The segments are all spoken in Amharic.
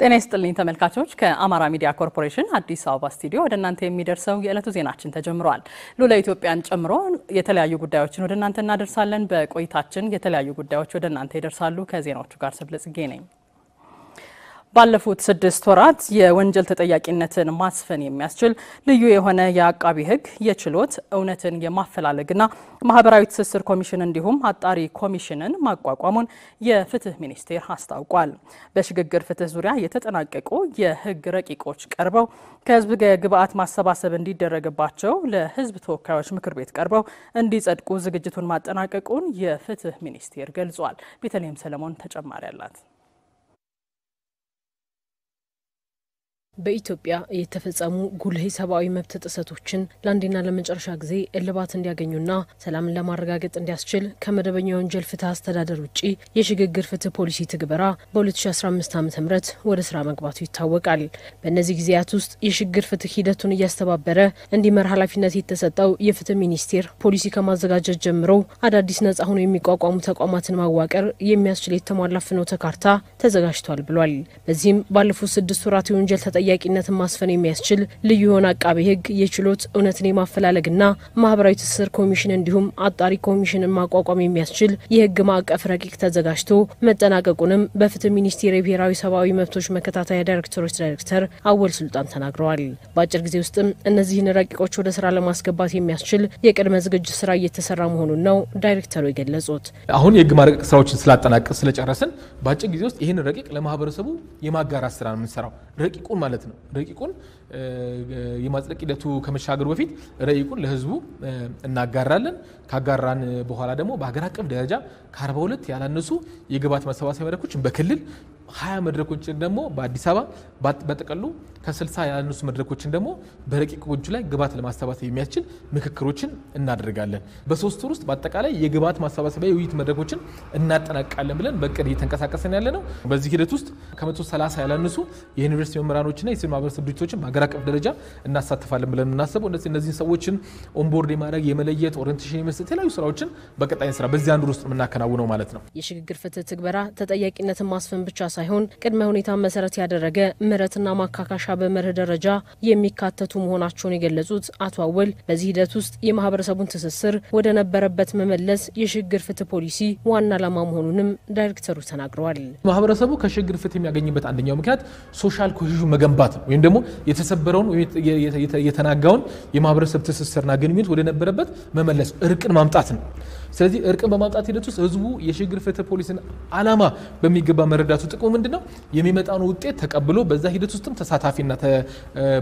ጤና ይስጥልኝ ተመልካቾች ከአማራ ሚዲያ ኮርፖሬሽን አዲስ አበባ ስቱዲዮ ወደ እናንተ የሚደርሰው የዕለቱ ዜናችን ተጀምሯል። ሉላ ኢትዮጵያን ጨምሮ የተለያዩ ጉዳዮችን ወደ እናንተ እናደርሳለን። በቆይታችን የተለያዩ ጉዳዮች ወደ እናንተ ይደርሳሉ። ከዜናዎቹ ጋር ሰብለጽጌ ነኝ። ባለፉት 6 ወራት የወንጀል ተጠያቂነትን ማስፈን የሚያስችል ልዩ የሆነ የአቃቢ ሕግ የችሎት እውነትን የማፈላለግና ማህበራዊ ትስስር ኮሚሽን እንዲሁም አጣሪ ኮሚሽንን ማቋቋሙን የፍትህ ሚኒስቴር አስታውቋል። በሽግግር ፍትህ ዙሪያ የተጠናቀቁ የህግ ረቂቆች ቀርበው ከህዝብ ግብአት ማሰባሰብ እንዲደረግባቸው ለህዝብ ተወካዮች ምክር ቤት ቀርበው እንዲጸድቁ ዝግጅቱን ማጠናቀቁን የፍትህ ሚኒስቴር ገልጿል። ቤተልሔም ሰለሞን ተጨማሪ አላት። በኢትዮጵያ የተፈጸሙ ጉልህ ሰብአዊ መብት ጥሰቶችን ለአንዴና ለመጨረሻ ጊዜ እልባት እንዲያገኙና ሰላምን ለማረጋገጥ እንዲያስችል ከመደበኛ ወንጀል ፍትህ አስተዳደር ውጪ የሽግግር ፍትህ ፖሊሲ ትግበራ በ2015 ዓ.ም ወደ ስራ መግባቱ ይታወቃል። በእነዚህ ጊዜያት ውስጥ የሽግግር ፍትህ ሂደቱን እያስተባበረ እንዲመራ ኃላፊነት የተሰጠው የፍትህ ሚኒስቴር ፖሊሲ ከማዘጋጀት ጀምሮ አዳዲስ ነጻ ሆኖ የሚቋቋሙ ተቋማትን ማዋቀር የሚያስችል የተሟላ ፍኖተ ካርታ ተዘጋጅቷል ብሏል። በዚህም ባለፉት 6 ወራት የወንጀል ተጠያቂነትን ማስፈን የሚያስችል ልዩ የሆነ አቃቢ ሕግ የችሎት እውነትን የማፈላለግና ማህበራዊ ትስስር ኮሚሽን እንዲሁም አጣሪ ኮሚሽንን ማቋቋም የሚያስችል የህግ ማዕቀፍ ረቂቅ ተዘጋጅቶ መጠናቀቁንም በፍትህ ሚኒስቴር የብሔራዊ ሰብአዊ መብቶች መከታተያ ዳይሬክተሮች ዳይሬክተር አወል ሱልጣን ተናግረዋል። በአጭር ጊዜ ውስጥም እነዚህን ረቂቆች ወደ ስራ ለማስገባት የሚያስችል የቅድመ ዝግጅት ስራ እየተሰራ መሆኑን ነው ዳይሬክተሩ የገለጹት። አሁን የህግ ማዕቀፍ ስራዎችን ስላጠናቀቅ ስለጨረስን በአጭር ጊዜ ውስጥ ይህን ረቂቅ ለማህበረሰቡ የማጋራት ስራ ነው የምንሰራው። ረቂቁን ማለት ነው ረቂቁን የማጽደቅ ሂደቱ ከመሻገሩ በፊት ረቂቁን ለህዝቡ እናጋራለን። ካጋራን በኋላ ደግሞ በሀገር አቀፍ ደረጃ ከ42 ያላነሱ የግብአት ማሰባሰቢያ መድረኮችን በክልል 20 መድረኮችን ደግሞ በአዲስ አበባ በተቀሉ ከ60 ያላነሱ መድረኮችን ደግሞ በረቂቆቹ ላይ ግብአት ለማሰባሰብ የሚያስችል ምክክሮችን እናደርጋለን። በ3 ወር ውስጥ በአጠቃላይ የግብአት ማሰባሰቢያ የውይይት መድረኮችን እናጠናቅቃለን ብለን በእቅድ እየተንቀሳቀስን ያለ ነው። በዚህ ሂደት ውስጥ ከ130 ያላነሱ የዩኒቨርሲቲ መምህራኖችና የሲቪል ማህበረሰብ ድርጅቶችን በሀገር አቀፍ ደረጃ እናሳትፋለን ብለን እናስበው። እነዚህ ሰዎችን ኦንቦርድ የማድረግ የመለየት ኦሪንቴሽን የመስጠት የተለያዩ ስራዎችን በቀጣይ ስራ በዚህ አንድ ውስጥ የምናከናውነው ማለት ነው። የሽግግር ፍትህ ትግበራ ተጠያቂነትን ማስፈን ብቻ ሳይሆን ቅድመ ሁኔታ መሰረት ያደረገ ምህረትና ማካካሻ በመርህ ደረጃ የሚካተቱ መሆናቸውን የገለጹት አቶ አወል በዚህ ሂደት ውስጥ የማህበረሰቡን ትስስር ወደ ነበረበት መመለስ የሽግግር ፍትህ ፖሊሲ ዋና ዓላማ መሆኑንም ዳይሬክተሩ ተናግረዋል። ማህበረሰቡ ከሽግግር ፍትህ የሚያገኝበት አንደኛው ምክንያት ሶሻል ኮሄዥን መገንባት ወይም ደግሞ የተሰበረውን የተናጋውን የማህበረሰብ ትስስርና ግንኙነት ወደ ነበረበት መመለስ እርቅን ማምጣት ነው። ስለዚህ እርቅን በማምጣት ሂደት ውስጥ ህዝቡ የሽግግር ፍትህ ፖሊሲን ዓላማ በሚገባ መረዳቱ ጥቅሙ ምንድነው? የሚመጣውን ውጤት ተቀብሎ በዛ ሂደት ውስጥም ተሳታፊና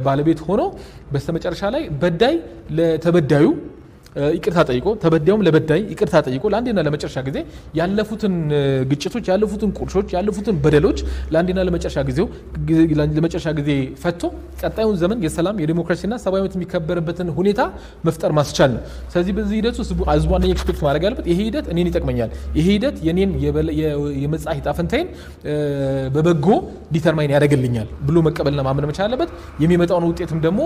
ባለቤት ሆኖ በስተመጨረሻ ላይ በዳይ ለተበዳዩ ይቅርታ ጠይቆ ተበዳዩም ለበዳይ ይቅርታ ጠይቆ ለአንዴና ለመጨረሻ ጊዜ ያለፉትን ግጭቶች ያለፉትን ቁርሾች ያለፉትን በደሎች ለአንዴና ለመጨረሻ ጊዜ ፈቶ ቀጣዩን ዘመን የሰላም የዲሞክራሲና ሰብአዊ መብት የሚከበርበትን ሁኔታ መፍጠር ማስቻል ነው። ስለዚህ በዚህ ሂደት ውስጥ ህዝቡ አንደኛ ኤክስፔክት ማድረግ ያለበት ይሄ ሂደት እኔን ይጠቅመኛል፣ ይሄ ሂደት የኔን የመጻኢ ዕጣ ፈንታዬን በበጎ ዲተርማይን ያደርግልኛል ብሎ መቀበልና ማመን መቻል አለበት። የሚመጣውን ውጤትም ደግሞ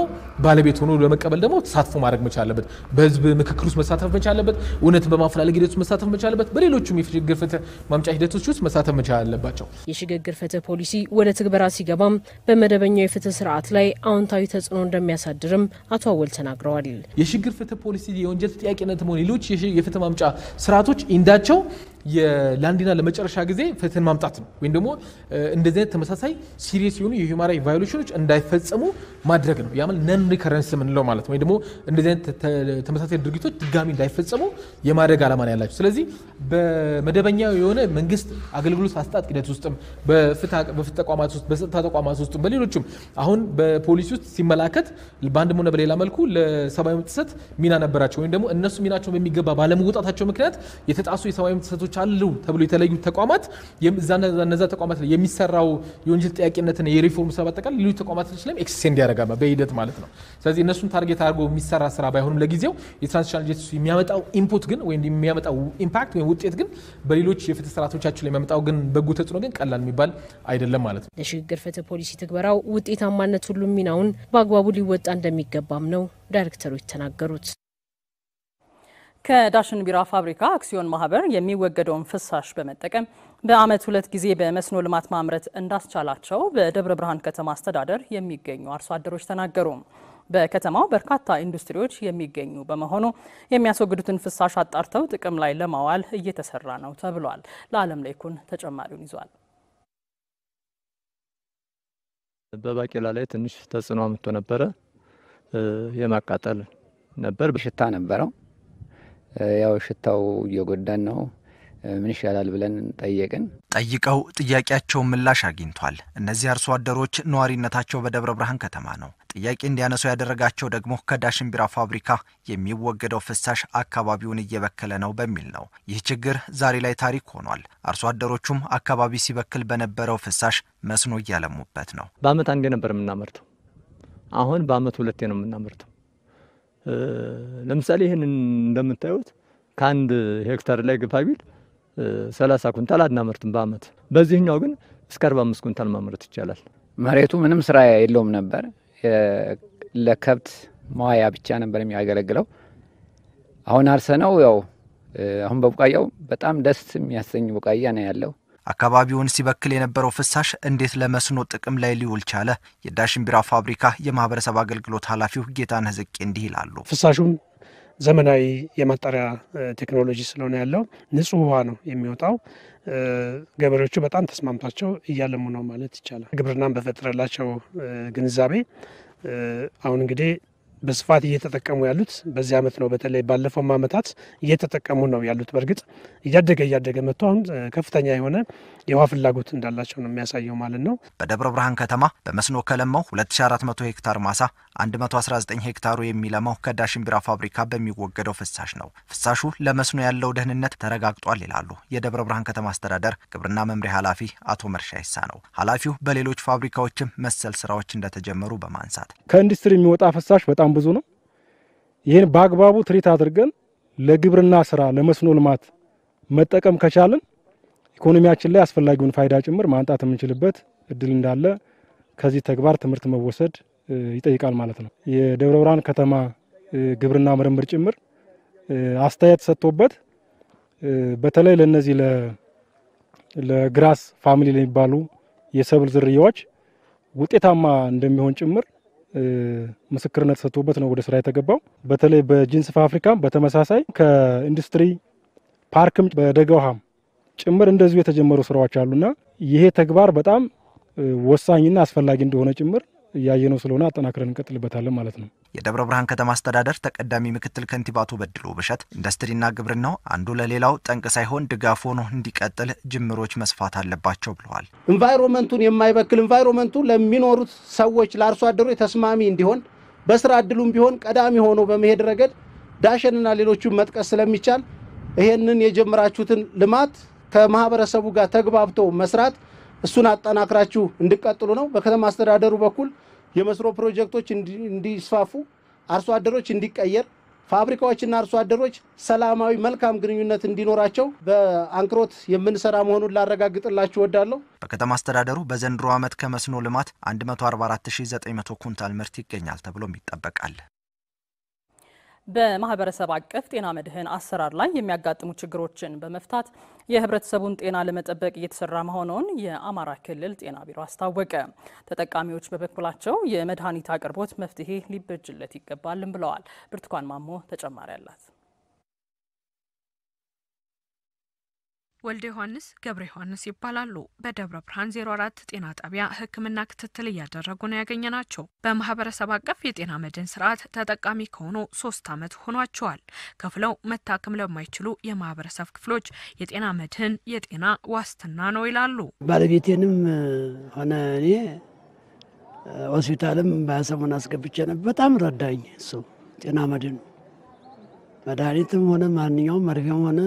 ባለቤት ሆኖ ለመቀበል ደግሞ ተሳትፎ ማድረግ መቻል አለበት። በህዝብ ምክክር ውስጥ መሳተፍ መቻል አለበት። እውነትን በማፈላለግ ሂደት ውስጥ መሳተፍ መቻል አለበት። በሌሎችም የሽግግር ፍትህ ማምጫ ሂደቶች ውስጥ መሳተፍ መቻል አለባቸው። የሽግግር ፍትህ ፖሊሲ ወደ ትግበራ ሲገባም በመደበኛው የፍትህ ስርዓት ላይ አዎንታዊ ተጽዕኖ እንደሚያሳድርም አቶ አወል ተናግረዋል። የሽግግር ፍትህ ፖሊሲ የወንጀል ተጠያቂነትም ሆነ ሌሎች የፍትህ ማምጫ ስርዓቶች እንዳቸው የላንዲና ለመጨረሻ ጊዜ ፍትህን ማምጣት ነው። ወይም ደግሞ እንደዚህ አይነት ተመሳሳይ ሲሪየስ የሆኑ የሂውማን ራይት ቫዮሌሽኖች እንዳይፈጸሙ ማድረግ ነው። ያማል ነን ሪከረንስ ምንለው ማለት ነው። ወይ ደግሞ እንደዚህ አይነት ተመሳሳይ ድርጊቶች ድጋሚ እንዳይፈጸሙ የማድረግ ዓላማ ነው ያላቸው። ስለዚህ በመደበኛው የሆነ መንግስት አገልግሎት አሰጣጥ ሂደት ውስጥም በፍትህ ተቋማት ውስጥ በጸጥታ ተቋማት ውስጥ በሌሎችም አሁን በፖሊሲ ውስጥ ሲመላከት በአንድም ሆነ በሌላ መልኩ ለሰብአዊ መብት ጥሰት ሚና ነበራቸው ወይም ደግሞ እነሱ ሚናቸው በሚገባ ባለመወጣታቸው ምክንያት የተጣሱ የሰብአዊ መብት ጥሰቶች አሉ ተብሎ የተለዩ ተቋማት እነዛ ተቋማት ላይ የሚሰራው የወንጀል ተጠያቂነትን የሪፎርም ስራ በአጠቃላይ ሌሎች ተቋማት ላይ ኤክስቴንድ ያደርጋል በሂደት ማለት ነው። ስለዚህ እነሱን ታርጌት አድርጎ የሚሰራ ስራ ባይሆንም ለጊዜው የትራንዚሽናል ጀስቲስ የሚያመጣው ኢንፑት ግን ወይም የሚያመጣው ኢምፓክት ወይም ውጤት ግን በሌሎች የፍትህ ስርዓቶቻችን ላይ የሚያመጣው ግን በጎ ተጽዕኖ ግን ቀላል የሚባል አይደለም ማለት ነው። ለሽግግር ፍትህ ፖሊሲ ትግበራው ውጤታማነት ሁሉም ሚናውን በአግባቡ ሊወጣ እንደሚገባም ነው ዳይሬክተሩ የተናገሩት። ከዳሽን ቢራ ፋብሪካ አክሲዮን ማህበር የሚወገደውን ፍሳሽ በመጠቀም በአመት 2 ጊዜ በመስኖ ልማት ማምረት እንዳስቻላቸው በደብረ ብርሃን ከተማ አስተዳደር የሚገኙ አርሶ አደሮች ተናገሩ። በከተማው በርካታ ኢንዱስትሪዎች የሚገኙ በመሆኑ የሚያስወግዱትን ፍሳሽ አጣርተው ጥቅም ላይ ለማዋል እየተሰራ ነው ተብሏል። ለዓለም ላይኩን ተጨማሪውን ይዟል። በባቄላ ላይ ትንሽ ተጽዕኖ አምጥቶ ነበረ። የማቃጠል ነበር፣ ሽታ ነበረው። ያው ሽታው እየጎዳን ነው። ምን ይሻላል ብለን ጠይቀው ጥያቄያቸው ምላሽ አግኝቷል። እነዚህ አርሶ አደሮች ነዋሪነታቸው በደብረ ብርሃን ከተማ ነው። ጥያቄ እንዲያነሱ ያደረጋቸው ደግሞ ከዳሽን ቢራ ፋብሪካ የሚወገደው ፍሳሽ አካባቢውን እየበከለ ነው በሚል ነው። ይህ ችግር ዛሬ ላይ ታሪክ ሆኗል። አርሶ አደሮቹም አካባቢ ሲበክል በነበረው ፍሳሽ መስኖ እያለሙበት ነው። በአመት አንዴ ነበር የምናመርተው፣ አሁን በአመት 2 ነው የምናመርተው። ለምሳሌ ይሄን እንደምታዩት ከአንድ ሄክታር ላይ ግፋቢል 30 ኩንታል አናመርትም በአመት። በዚህኛው ግን እስከ 45 ኩንታል ማምረት ይቻላል። መሬቱ ምንም ስራ የለውም ነበር። ለከብት መዋያ ብቻ ነበር የሚያገለግለው። አሁን አርሰነው ያው አሁን በቡቃያው በጣም ደስ የሚያሰኝ ቡቃያ ነው ያለው። አካባቢውን ሲበክል የነበረው ፍሳሽ እንዴት ለመስኖ ጥቅም ላይ ሊውል ቻለ? የዳሽን ቢራ ፋብሪካ የማህበረሰብ አገልግሎት ኃላፊው ጌታነህ ዝቄ እንዲህ ይላሉ። ፍሳሹም ዘመናዊ የማጣሪያ ቴክኖሎጂ ስለሆነ ያለው ንጹህ ውሃ ነው የሚወጣው። ገበሬዎቹ በጣም ተስማምቷቸው እያለሙ ነው ማለት ይቻላል። ግብርናን በፈጠረላቸው ግንዛቤ አሁን እንግዲህ በስፋት እየተጠቀሙ ያሉት በዚህ አመት ነው። በተለይ ባለፈው አመታት እየተጠቀሙ ነው ያሉት። በርግጥ እያደገ መጥቶ አሁን ከፍተኛ የሆነ የውሃ ፍላጎት እንዳላቸው ነው የሚያሳየው ማለት ነው። በደብረ ብርሃን ከተማ በመስኖ ከለማው 2400 ሄክታር ማሳ 119 ሄክታሩ የሚለማው ከዳሽን ቢራ ፋብሪካ በሚወገደው ፍሳሽ ነው። ፍሳሹ ለመስኖ ያለው ደህንነት ተረጋግጧል ይላሉ የደብረ ብርሃን ከተማ አስተዳደር ግብርና መምሪያ ኃላፊ አቶ መርሻ ይሳ ነው። ኃላፊው በሌሎች ፋብሪካዎችም መሰል ስራዎች እንደተጀመሩ በማንሳት ከኢንዱስትሪ የሚወጣ ፍሳሽ በጣም ብዙ ነው። ይሄን በአግባቡ ትሪት አድርገን ለግብርና ስራ ለመስኖ ልማት መጠቀም ከቻልን ኢኮኖሚያችን ላይ አስፈላጊውን ፋይዳ ጭምር ማንጣት የምንችልበት እድል እንዳለ ከዚህ ተግባር ትምህርት መወሰድ ይጠይቃል ማለት ነው። የደብረ ብርሃን ከተማ ግብርና ምርምር ጭምር አስተያየት ሰጥቶበት በተለይ ለነዚህ ለግራስ ፋሚሊ ለሚባሉ የሰብል ዝርያዎች ውጤታማ እንደሚሆን ጭምር ምስክርነት ሰጥቶበት ነው ወደ ስራ የተገባው። በተለይ በጂንስ ፋብሪካ በተመሳሳይ ከኢንዱስትሪ ፓርክም በደጋውሃም ጭምር እንደዚሁ የተጀመሩ ስራዎች አሉና ይሄ ተግባር በጣም ወሳኝና አስፈላጊ እንደሆነ ጭምር ያየነው ስለሆነ አጠናክረን እንቀጥልበታለን ማለት ነው። የደብረ ብርሃን ከተማ አስተዳደር ተቀዳሚ ምክትል ከንቲባ አቶ በድሉ ብሸት ኢንዱስትሪና ግብርናው አንዱ ለሌላው ጠንቅ ሳይሆን ድጋፍ ሆኖ እንዲቀጥል ጅምሮች መስፋት አለባቸው ብለዋል። ኢንቫይሮንመንቱን የማይበክል ኢንቫይሮንመንቱ ለሚኖሩት ሰዎች ለአርሶ አደሮች ተስማሚ እንዲሆን በስራ እድሉም ቢሆን ቀዳሚ ሆኖ በመሄድ ረገድ ዳሽንና ሌሎቹን መጥቀስ ስለሚቻል ይሄንን የጀመራችሁትን ልማት ከማህበረሰቡ ጋር ተግባብቶ መስራት እሱን አጠናክራችሁ እንድትቀጥሉ ነው። በከተማ አስተዳደሩ በኩል የመስኖ ፕሮጀክቶች እንዲስፋፉ፣ አርሶ አደሮች እንዲቀየር፣ ፋብሪካዎችና አርሶ አደሮች ሰላማዊ መልካም ግንኙነት እንዲኖራቸው በአንክሮት የምንሰራ መሆኑን ላረጋግጥላችሁ እወዳለሁ። በከተማ አስተዳደሩ በዘንድሮ ዓመት ከመስኖ ልማት 144900 ኩንታል ምርት ይገኛል ተብሎም ይጠበቃል። በማህበረሰብ አቀፍ ጤና መድህን አሰራር ላይ የሚያጋጥሙ ችግሮችን በመፍታት የህብረተሰቡን ጤና ለመጠበቅ እየተሰራ መሆኑን የአማራ ክልል ጤና ቢሮ አስታወቀ። ተጠቃሚዎች በበኩላቸው የመድኃኒት አቅርቦት መፍትሄ ሊበጅለት ይገባልም ብለዋል። ብርቱካን ማሞ ተጨማሪ አላት። ወልደ ዮሐንስ ገብረ ዮሐንስ ይባላሉ። በደብረ ብርሃን 04 ጤና ጣቢያ ህክምና ክትትል እያደረጉ ነው ያገኘናቸው። በማህበረሰብ አቀፍ የጤና መድህን ስርዓት ተጠቃሚ ከሆኑ 3 አመት ሆኗቸዋል። ከፍለው መታከም ለማይችሉ የማህበረሰብ ክፍሎች የጤና መድህን የጤና ዋስትና ነው ይላሉ። ባለቤቴንም ሆነ እኔ ሆስፒታልም በሰሞን አስገብቼ ነበር። በጣም ረዳኝ እሱ ጤና መድህን። መድኃኒትም ሆነ ማንኛውም መርፌም ሆነ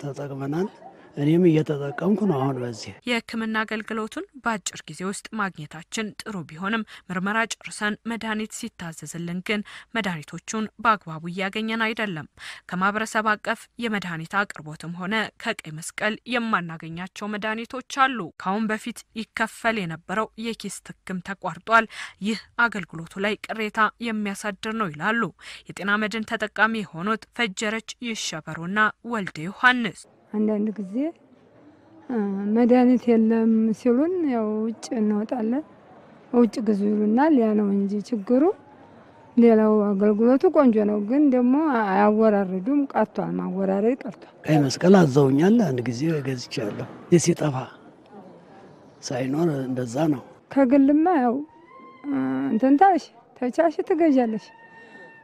ተጠቅመናል። እኔም እየተጠቀምኩ ነው አሁን በዚህ። የሕክምና አገልግሎቱን በአጭር ጊዜ ውስጥ ማግኘታችን ጥሩ ቢሆንም ምርመራ ጨርሰን መድኃኒት ሲታዘዝልን ግን መድኃኒቶቹን በአግባቡ እያገኘን አይደለም። ከማህበረሰብ አቀፍ የመድኃኒት አቅርቦትም ሆነ ከቀይ መስቀል የማናገኛቸው መድኃኒቶች አሉ። ካሁን በፊት ይከፈል የነበረው የኪስ ትክም ተቋርጧል። ይህ አገልግሎቱ ላይ ቅሬታ የሚያሳድር ነው ይላሉ የጤና መድን ተጠቃሚ የሆኑት ፈጀረች ይሸበሩና ወልደ ዮሐንስ። አንዳንድ ጊዜ መድኃኒት የለም ሲሉን ያው ውጭ እንወጣለን፣ ውጭ ግዙ ይሉናል። ያ ነው እንጂ ችግሩ። ሌላው አገልግሎቱ ቆንጆ ነው፣ ግን ደግሞ አያወራርዱም። ቀርቷል፣ ማወራረድ ቀርቷል። ቀይ መስቀል አዘውኛል። አንድ ጊዜ ገዝቻለሁ። ሲጠፋ ሳይኖር እንደዛ ነው። ከግልማ ያው እንትን ታሽ ተቻሽ ትገዣለሽ።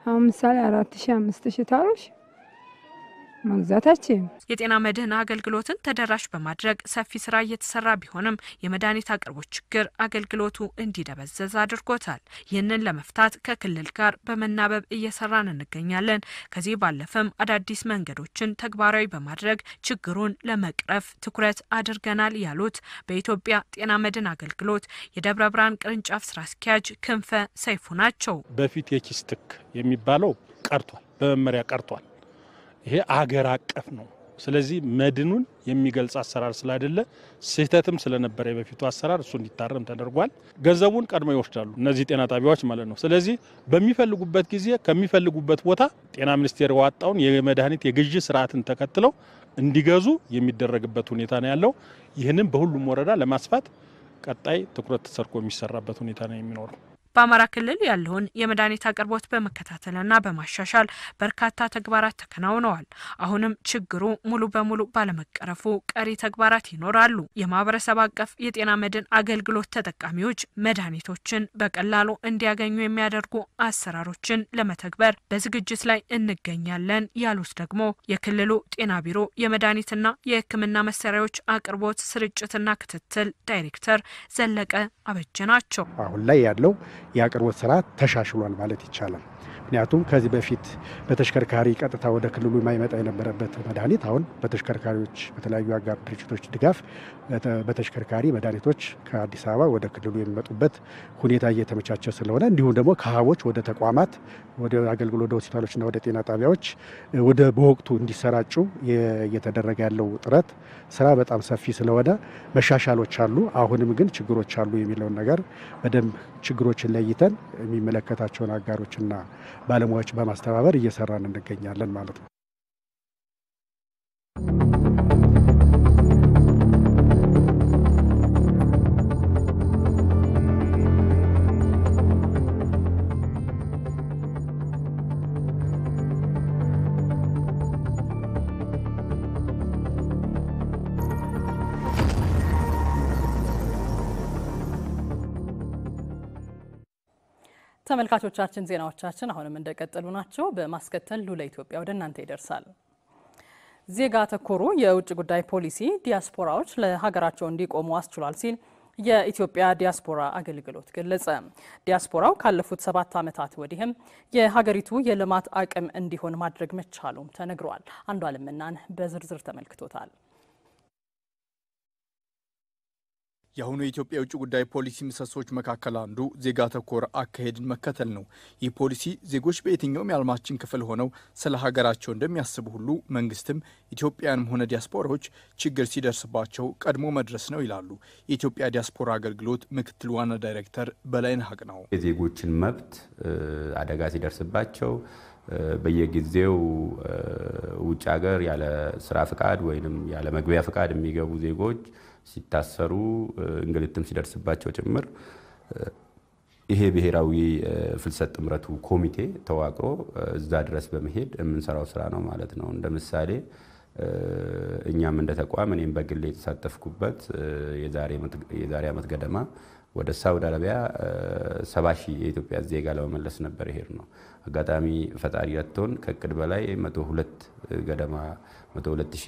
አሁን ምሳሌ 4000 5000 ታሮሽ መግዛታችን የጤና መድህን አገልግሎትን ተደራሽ በማድረግ ሰፊ ስራ እየተሰራ ቢሆንም የመድኃኒት አቅርቦት ችግር አገልግሎቱ እንዲደበዘዝ አድርጎታል። ይህንን ለመፍታት ከክልል ጋር በመናበብ እየሰራን እንገኛለን። ከዚህ ባለፈም አዳዲስ መንገዶችን ተግባራዊ በማድረግ ችግሩን ለመቅረፍ ትኩረት አድርገናል ያሉት በኢትዮጵያ ጤና መድህን አገልግሎት የደብረ ብርሃን ቅርንጫፍ ስራ አስኪያጅ ክንፈ ሰይፉ ናቸው። በፊት የኪስ ትክ የሚባለው ቀርቷል፣ በመመሪያ ቀርቷል። ይሄ አገር አቀፍ ነው። ስለዚህ መድኑን የሚገልጽ አሰራር ስላይደለ ስህተትም ስለነበረ የበፊቱ አሰራር እሱ እንዲታረም ተደርጓል። ገንዘቡን ቀድሞ ይወስዳሉ እነዚህ ጤና ጣቢያዎች ማለት ነው። ስለዚህ በሚፈልጉበት ጊዜ ከሚፈልጉበት ቦታ ጤና ሚኒስቴር ያወጣውን የመድኃኒት የግዢ ስርዓትን ተከትለው እንዲገዙ የሚደረግበት ሁኔታ ነው ያለው። ይህንን በሁሉም ወረዳ ለማስፋት ቀጣይ ትኩረት ተሰርቆ የሚሰራበት ሁኔታ ነው የሚኖረው። በአማራ ክልል ያለውን የመድኃኒት አቅርቦት በመከታተልና በማሻሻል በርካታ ተግባራት ተከናውነዋል። አሁንም ችግሩ ሙሉ በሙሉ ባለመቀረፉ ቀሪ ተግባራት ይኖራሉ። የማህበረሰብ አቀፍ የጤና መድን አገልግሎት ተጠቃሚዎች መድኃኒቶችን በቀላሉ እንዲያገኙ የሚያደርጉ አሰራሮችን ለመተግበር በዝግጅት ላይ እንገኛለን ያሉት ደግሞ የክልሉ ጤና ቢሮ የመድኃኒትና የሕክምና መሳሪያዎች አቅርቦት ስርጭትና ክትትል ዳይሬክተር ዘለቀ አበጀ ናቸው። አሁን ላይ ያለው የአቅርቦት ስርዓት ተሻሽሏል ማለት ይቻላል። ምክንያቱም ከዚህ በፊት በተሽከርካሪ ቀጥታ ወደ ክልሉ የማይመጣ የነበረበት መድኃኒት አሁን በተሽከርካሪዎች በተለያዩ አጋር ድርጅቶች ድጋፍ በተሽከርካሪ መድኃኒቶች ከአዲስ አበባ ወደ ክልሉ የሚመጡበት ሁኔታ እየተመቻቸ ስለሆነ እንዲሁም ደግሞ ከሀቦች ወደ ተቋማት ወደ አገልግሎት ወደ ሆስፒታሎችና ወደ ጤና ጣቢያዎች ወደ በወቅቱ እንዲሰራጩ እየተደረገ ያለው ጥረት ስራ በጣም ሰፊ ስለሆነ መሻሻሎች አሉ። አሁንም ግን ችግሮች አሉ የሚለውን ነገር በደንብ ችግሮችን ለይተን የሚመለከታቸውን አጋሮችና ባለሙያዎች በማስተባበር እየሰራን እንገኛለን ማለት ነው። ተመልካቾቻችን ዜናዎቻችን አሁንም እንደቀጠሉ ናቸው። በማስከተል ሉላ ኢትዮጵያ ወደ እናንተ ይደርሳል። ዜጋ ተኮሩ የውጭ ጉዳይ ፖሊሲ ዲያስፖራዎች ለሀገራቸው እንዲቆሙ አስችሏል ሲል የኢትዮጵያ ዲያስፖራ አገልግሎት ገለጸ። ዲያስፖራው ካለፉት 7 ዓመታት ወዲህም የሀገሪቱ የልማት አቅም እንዲሆን ማድረግ መቻሉም ተነግሯል። አንዱ አለምናን በዝርዝር ተመልክቶታል። የአሁኑ የኢትዮጵያ የውጭ ጉዳይ ፖሊሲ ምሰሶች መካከል አንዱ ዜጋ ተኮር አካሄድን መከተል ነው። ይህ ፖሊሲ ዜጎች በየትኛውም የዓለማችን ክፍል ሆነው ስለ ሀገራቸው እንደሚያስቡ ሁሉ መንግስትም ኢትዮጵያንም ሆነ ዲያስፖራዎች ችግር ሲደርስባቸው ቀድሞ መድረስ ነው ይላሉ የኢትዮጵያ ዲያስፖራ አገልግሎት ምክትል ዋና ዳይሬክተር በላይነህ ሀቅናው። የዜጎችን መብት አደጋ ሲደርስባቸው በየጊዜው ውጭ ሀገር ያለ ስራ ፍቃድ ወይንም ያለ መግቢያ ፍቃድ የሚገቡ ዜጎች ሲታሰሩ እንግልትም ሲደርስባቸው ጭምር ይሄ ብሔራዊ ፍልሰት ጥምረቱ ኮሚቴ ተዋቅሮ እዛ ድረስ በመሄድ የምንሰራው ስራ ነው ማለት ነው። እንደ ምሳሌ እኛም እንደ ተቋም እኔም በግሌ የተሳተፍኩበት የዛሬ ዓመት ገደማ ወደ ሳውዲ አረቢያ 70,000 የኢትዮጵያ ዜጋ ለመመለስ ነበር ይሄድ ነው። አጋጣሚ ፈጣሪ ረድቶን ከእቅድ በላይ 102,000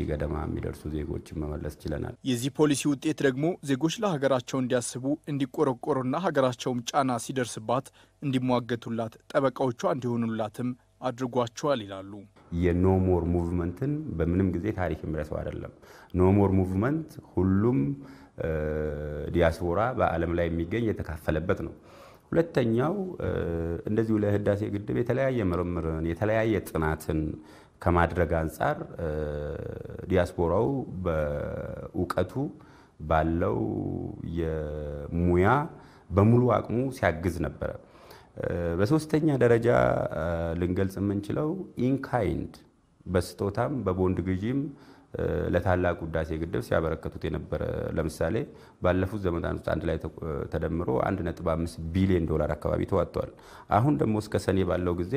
ገደማ የሚደርሱ ዜጎችን መመለስ ችለናል። የዚህ ፖሊሲ ውጤት ደግሞ ዜጎች ለሀገራቸው እንዲያስቡ እንዲቆረቆሩና ሀገራቸውም ጫና ሲደርስባት እንዲሟገቱላት ጠበቃዎቿ እንዲሆኑላትም አድርጓቸዋል ይላሉ። የኖ ሞር ሙቭመንትን በምንም ጊዜ ታሪክ የሚረሳው አይደለም። ኖ ሞር ሙቭመንት ሁሉም ዲያስፖራ በዓለም ላይ የሚገኝ የተካፈለበት ነው። ሁለተኛው እንደዚሁ ለህዳሴ ግድብ የተለያየ ምርምርን የተለያየ ጥናትን ከማድረግ አንፃር ዲያስፖራው በእውቀቱ ባለው የሙያ በሙሉ አቅሙ ሲያግዝ ነበር። በሶስተኛ ደረጃ ልንገልጽ የምንችለው ኢንካይንድ በስጦታም በቦንድ ግዢም ለታላቁ ህዳሴ ግድብ ሲያበረከቱት የነበረ ለምሳሌ ባለፉት ዘመናት ውስጥ አንድ ላይ ተደምሮ 1.5 ቢሊዮን ዶላር አካባቢ ተዋጥቷል። አሁን ደግሞ እስከ ሰኔ ባለው ጊዜ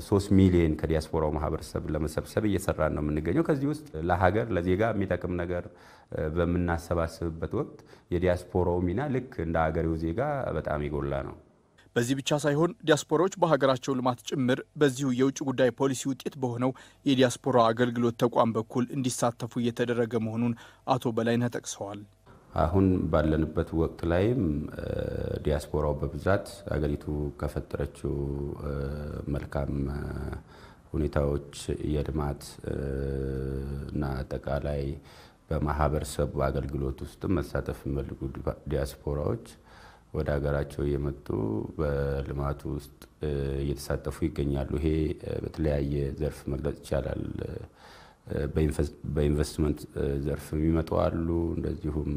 3 ሚሊዮን ከዲያስፖራው ማህበረሰብ ለመሰብሰብ እየሰራን ነው የምንገኘው። ከዚህ ውስጥ ለሀገር ለዜጋ የሚጠቅም ነገር በመናሰባስብበት ወቅት የዲያስፖራው ሚና ልክ እንደ ሀገሬው ዜጋ በጣም ይጎላ ነው። በዚህ ብቻ ሳይሆን ዲያስፖራዎች በሀገራቸው ልማት ጭምር በዚሁ የውጭ ጉዳይ ፖሊሲ ውጤት በሆነው የዲያስፖራ አገልግሎት ተቋም በኩል እንዲሳተፉ እየተደረገ መሆኑን አቶ በላይነህ ጠቅሰዋል። አሁን ባለንበት ወቅት ላይም ዲያስፖራው በብዛት ሀገሪቱ ከፈጠረችው መልካም ሁኔታዎች የልማት እና አጠቃላይ በማህበረሰብ አገልግሎት ውስጥ መሳተፍ የሚፈልጉ ዲያስፖራዎች ወደ ሀገራቸው የመጡ በልማቱ ውስጥ እየተሳተፉ ይገኛሉ። ይሄ በተለያየ ዘርፍ መግለጽ ይቻላል። በኢንቨስትመንት ዘርፍ የሚመጡ አሉ። እንደዚሁም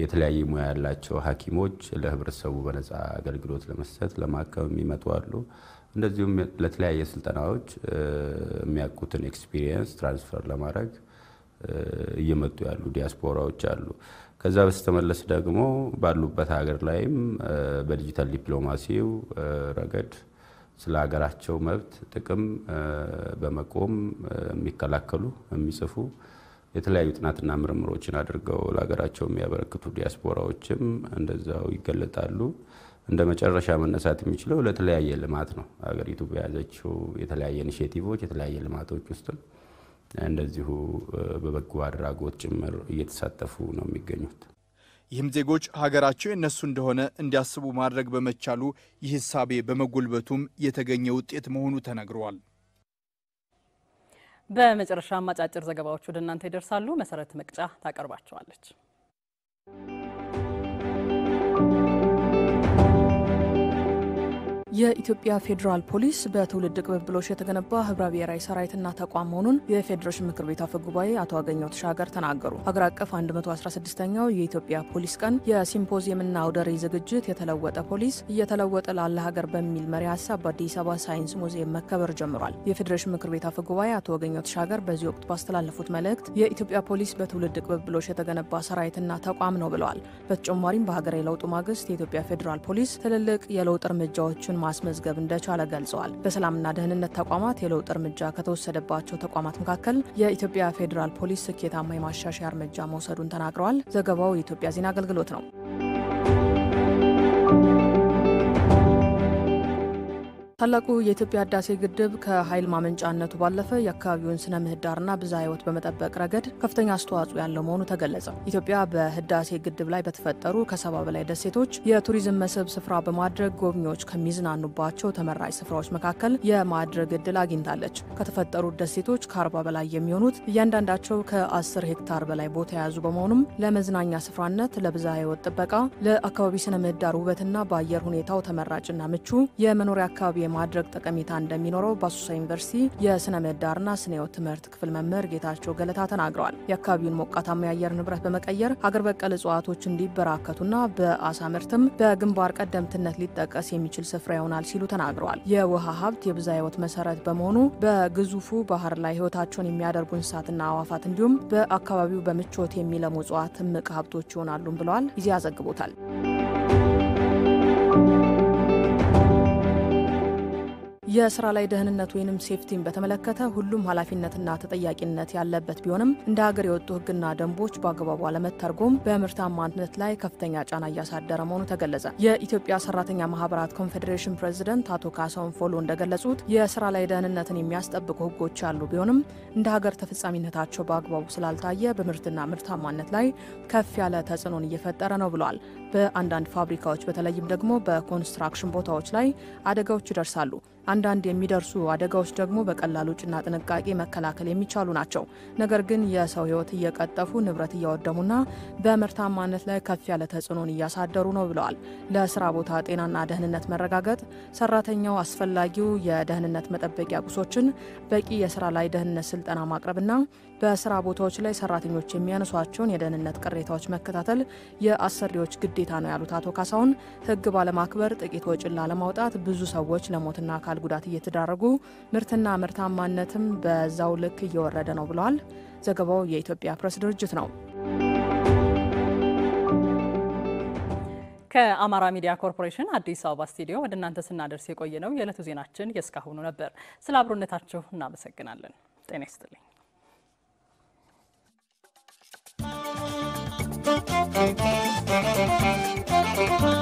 የተለያየ ሙያ ያላቸው ሐኪሞች ለህብረተሰቡ በነፃ አገልግሎት ለመስጠት ለማከም የሚመጡ አሉ። እንደዚሁም ለተለያየ ስልጠናዎች የሚያውቁትን ኤክስፒሪየንስ ትራንስፈር ለማድረግ እየመጡ ያሉ ዲያስፖራዎች አሉ። ከዛ በስተመለስ ደግሞ ባሉበት ሀገር ላይም በዲጂታል ዲፕሎማሲው ረገድ ስለ ሀገራቸው መብት ጥቅም በመቆም የሚከላከሉ የሚጽፉ የተለያዩ ጥናትና ምርምሮችን አድርገው ለሀገራቸው የሚያበረክቱ ዲያስፖራዎችም እንደዛው ይገለጣሉ። እንደ መጨረሻ መነሳት የሚችለው ለተለያየ ልማት ነው። ሀገሪቱ በያዘችው የተለያየ ኢኒሼቲቮች የተለያየ ልማቶች ውስጥ እንደዚሁ በበጎ አድራጎት ጭምር እየተሳተፉ ነው የሚገኙት። ይህም ዜጎች ሀገራቸው የነሱ እንደሆነ እንዲያስቡ ማድረግ በመቻሉ ይህ ሐሳቤ በመጎልበቱም የተገኘ ውጤት መሆኑ ተነግሯል። በመጨረሻ አጫጭር ዘገባዎች ወደ እናንተ ይደርሳሉ። መሰረት መቅጫ ታቀርባቸዋለች። የኢትዮጵያ ፌዴራል ፖሊስ በትውልድ ቅብብሎሽ የተገነባ ህብረ ብሔራዊ ሰራዊትና ተቋም መሆኑን የፌዴሬሽን ምክር ቤት አፈ ጉባኤ አቶ አገኘሁ ተሻገር ተናገሩ። ሀገር አቀፍ 116ኛው የኢትዮጵያ ፖሊስ ቀን የሲምፖዚየምና አውደ ርዕይ ዝግጅት የተለወጠ ፖሊስ እየተለወጠ ላለ ሀገር በሚል መሪ ሀሳብ በአዲስ አበባ ሳይንስ ሙዚየም መከበር ጀምሯል። የፌዴሬሽን ምክር ቤት አፈ ጉባኤ አቶ አገኘሁ ተሻገር በዚህ ወቅት ባስተላለፉት መልእክት የኢትዮጵያ ፖሊስ በትውልድ ቅብብሎሽ የተገነባ ሰራዊትና ተቋም ነው ብለዋል። በተጨማሪም በሀገራዊ ለውጡ ማግስት የኢትዮጵያ ፌዴራል ፖሊስ ትልልቅ የለውጥ እርምጃዎችን ማስመዝገብ እንደቻለ ገልጸዋል። በሰላምና ደህንነት ተቋማት የለውጥ እርምጃ ከተወሰደባቸው ተቋማት መካከል የኢትዮጵያ ፌዴራል ፖሊስ ስኬታማ የማሻሻያ እርምጃ መውሰዱን ተናግረዋል። ዘገባው የኢትዮጵያ ዜና አገልግሎት ነው። ታላቁ የኢትዮጵያ ህዳሴ ግድብ ከኃይል ማመንጫነቱ ባለፈ የአካባቢውን ስነ ምህዳርና ብዝሃ ህይወት በመጠበቅ ረገድ ከፍተኛ አስተዋጽኦ ያለው መሆኑ ተገለጸ። ኢትዮጵያ በህዳሴ ግድብ ላይ በተፈጠሩ ከ70 በላይ ደሴቶች የቱሪዝም መስህብ ስፍራ በማድረግ ጎብኚዎች ከሚዝናኑባቸው ተመራጭ ስፍራዎች መካከል የማድረግ እድል አግኝታለች። ከተፈጠሩት ደሴቶች ከ40 በላይ የሚሆኑት እያንዳንዳቸው ከ10 ሄክታር በላይ ቦታ የያዙ በመሆኑም ለመዝናኛ ስፍራነት፣ ለብዝሃ ህይወት ጥበቃ፣ ለአካባቢ ስነ ምህዳር ውበትና በአየር ሁኔታው ተመራጭና ምቹ የመኖሪያ አካባቢ ማድረግ ጠቀሜታ እንደሚኖረው በአሶሳ ዩኒቨርሲቲ የስነ ምህዳርና ስነ ህይወት ትምህርት ክፍል መምህር ጌታቸው ገለታ ተናግረዋል። የአካባቢውን ሞቃታማ የአየር ንብረት በመቀየር ሀገር በቀል እጽዋቶች እንዲበራከቱና በአሳ ምርትም በግንባር ቀደምትነት ሊጠቀስ የሚችል ስፍራ ይሆናል ሲሉ ተናግረዋል። የውሃ ሀብት የብዝሃ ህይወት መሰረት በመሆኑ በግዙፉ ባህር ላይ ህይወታቸውን የሚያደርጉ እንስሳትና አዋፋት እንዲሁም በአካባቢው በምቾት የሚለሙ እጽዋት እምቅ ሀብቶች ይሆናሉ ብለዋል። ይዚያ ዘግቦታል። የስራ ላይ ደህንነት ወይንም ሴፍቲን በተመለከተ ሁሉም ኃላፊነትና ተጠያቂነት ያለበት ቢሆንም እንደ ሀገር የወጡ ህግና ደንቦች በአግባቡ አለመተርጎም በምርታማነት ላይ ከፍተኛ ጫና እያሳደረ መሆኑ ተገለጸ። የኢትዮጵያ ሰራተኛ ማህበራት ኮንፌዴሬሽን ፕሬዝዳንት አቶ ካሳሁን ፎሎ እንደገለጹት የስራ ላይ ደህንነትን የሚያስጠብቁ ህጎች ያሉ ቢሆንም እንደ ሀገር ተፈጻሚነታቸው በአግባቡ ስላልታየ በምርትና ምርታማነት ላይ ከፍ ያለ ተጽዕኖን እየፈጠረ ነው ብለዋል። በአንዳንድ ፋብሪካዎች በተለይም ደግሞ በኮንስትራክሽን ቦታዎች ላይ አደጋዎች ይደርሳሉ። አንዳንድ የሚደርሱ አደጋዎች ደግሞ በቀላሉ ጭና ጥንቃቄ መከላከል የሚቻሉ ናቸው። ነገር ግን የሰው ሕይወት እየቀጠፉ ንብረት እያወደሙና በምርታማነት ላይ ከፍ ያለ ተጽዕኖን እያሳደሩ ነው ብለዋል። ለስራ ቦታ ጤናና ደህንነት መረጋገጥ ሰራተኛው አስፈላጊው የደህንነት መጠበቂያ ቁሶችን፣ በቂ የስራ ላይ ደህንነት ስልጠና ማቅረብና በስራ ቦታዎች ላይ ሰራተኞች የሚያነሷቸውን የደህንነት ቅሬታዎች መከታተል የአሰሪዎች ግዴታ ነው ያሉት አቶ ካሳሁን ሕግ ባለማክበር ጥቂት ወጪን ላለማውጣት ብዙ ሰዎች ለሞትና አካል ጉዳት እየተዳረጉ ምርትና ምርታማነትም በዛው ልክ እየወረደ ነው ብለዋል። ዘገባው የኢትዮጵያ ፕሬስ ድርጅት ነው። ከአማራ ሚዲያ ኮርፖሬሽን አዲስ አበባ ስቱዲዮ ወደ እናንተ ስናደርስ የቆየ ነው የዕለቱ ዜናችን የእስካሁኑ ነበር። ስለ አብሮነታችሁ እናመሰግናለን። ጤና ይስጥልኝ። Thank you.